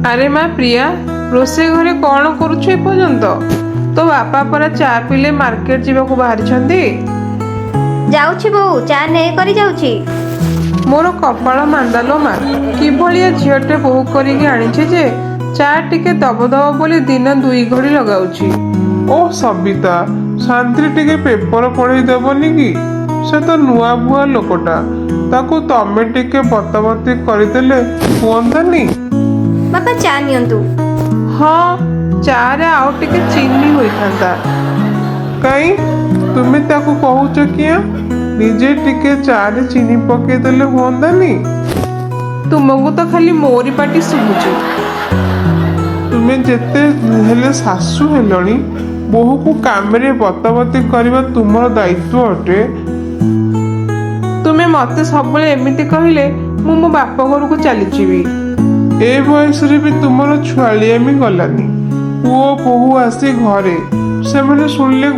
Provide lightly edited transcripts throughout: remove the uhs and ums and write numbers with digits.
আরে মা প্রিয়া, ରୋଷେଇ ଘରେ କ'ଣ କରୁଛୁ ଏପର୍ଯ୍ୟନ୍ତ? ତୋ ବାପା ପରା ଚା ପିଇଲେ ମାର୍କେଟ ଯିବାକୁ ବାହାରିଛନ୍ତି। ଯାଉଛି ବୋଉ, ଚା ନେଇ କରି ଯାଉଛି। ମୋର କପାଳ ମାନ୍ଦାଲୋ ମା, କିଭଳିଆ ଝିଅଟେ ବୋହୂ କରିକି ଆଣିଛି ଯେ ଚା ଟିକେ ଦବ ଦବ ବୋଲି ଦିନ 2 ଘଡ଼ି ଲଗାଉଛି। ଓ ସବିତା, ଶାନ୍ତିରେ ଟିକେ ପେପର ପଢେଇ ଦେବନି କି? ସେ ତ ନୂଆ ଭୁଆ ଲୋକଟା, ତାକୁ ତମେ ଟିକେ ବତାବତି କରିଦେଲେ ହୁଅନ୍ତାନି? ବାପା ଚା ନିଅନ୍ତୁ। ହଁ, ଚାରେ ଆଉ ଟିକେ ଚିନି ହୋଇଥାନ୍ତା। କାଇଁ ତୁମେ ତାକୁ କହୁଛ କିଆ? ନିଜେ ଟିକେ ଚାରେ ଚିନି ପକେଇଦେଲେ ହୁଅନ୍ତାନି? ତୁମକୁ ତ ଖାଲି ମୋରି ପାଟି ଶୁଭୁଛି। ତୁମେ ଯେତେ ହେଲେ ଶାଶୁ ହେଲଣି, ବୋହୂକୁ କାମରେ ବତାବତି କରିବା ତୁମର ଦାୟିତ୍ୱ ଅଟେ। ତୁମେ ମତେ ସବୁବେଳେ ଏମିତି କହିଲେ ମୁଁ ମୋ ବାପ ଘରକୁ ଚାଲିଯିବି। ଏ ବୟସରେ ବି ତୁମର ଛୁଆଳିଆମି ଗଲାନି। ପୁଅ ବୋହୂ ଆସି ଘରେ, ସେମାନେ ଶୁଣିଲେ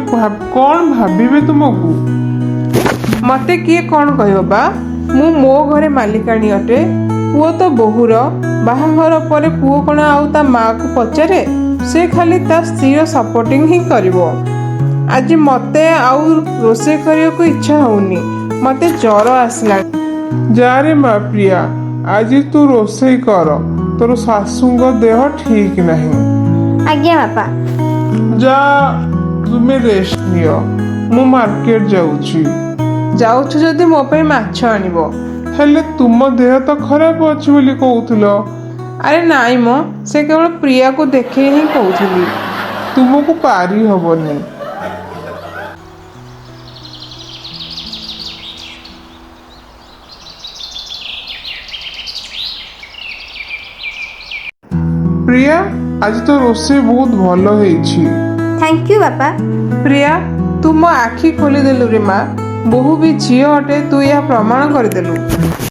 କ'ଣ ଭାବିବେ ତୁମକୁ? ମତେ କିଏ କ'ଣ କହିବ ବା? ମୁଁ ମୋ ଘରେ ମାଲିକାଣୀ ଅଟେ। ପୁଅ ତ ବୋହୂର। ବାହାଘର ପରେ ପୁଅ କ'ଣ ଆଉ ତା ମାଆକୁ ପଚାରେ? ସେ ଖାଲି ତା ସ୍ତ୍ରୀର ସପୋର୍ଟିଂ ହିଁ କରିବ। ଆଜି ମତେ ଆଉ ରୋଷେଇ କରିବାକୁ ଇଚ୍ଛା ହଉନି, ମତେ ଜ୍ୱର ଆସିଲାଣି। ଯାରେ ମା ପ୍ରିୟା, ଆଜି ତୁ ରୋଷେଇ କର, ତୋର ଶାଶୁଙ୍କ ଦେହ ଠିକ ନାହିଁ। ଆଜ୍ଞା ବାପା। ଯା, ତୁମେ ରେଷ୍ଟ ନିଅ, ମୁଁ ମାର୍କେଟ ଯାଉଛି। ଯାଉଛୁ ଯଦି ମୋ ପାଇଁ ମାଛ ଆଣିବ। ହେଲେ ତୁମ ଦେହ ତ ଖରାପ ଅଛି ବୋଲି କହୁଥିଲ। ଆରେ ନାଇଁ ମ, ସେ କେବଳ ପ୍ରିୟାକୁ ଦେଖେଇ ହିଁ କହୁଥିଲି। ତୁମକୁ ପାରି ହବନି। ପ୍ରିୟା, ଆଜି ତ ରୋଷେଇ ବହୁତ ଭଲ ହେଇଛି। ଥ୍ୟାଙ୍କ ୟୁ ବାପା। ପ୍ରିୟା, ତୁ ମୋ ଆଖି ଖୋଲିଦେଲୁ ରେ ମା। ବୋହୂ ବି ଝିଅ ଅଟେ, ତୁ ଏହା ପ୍ରମାଣ କରିଦେଲୁ।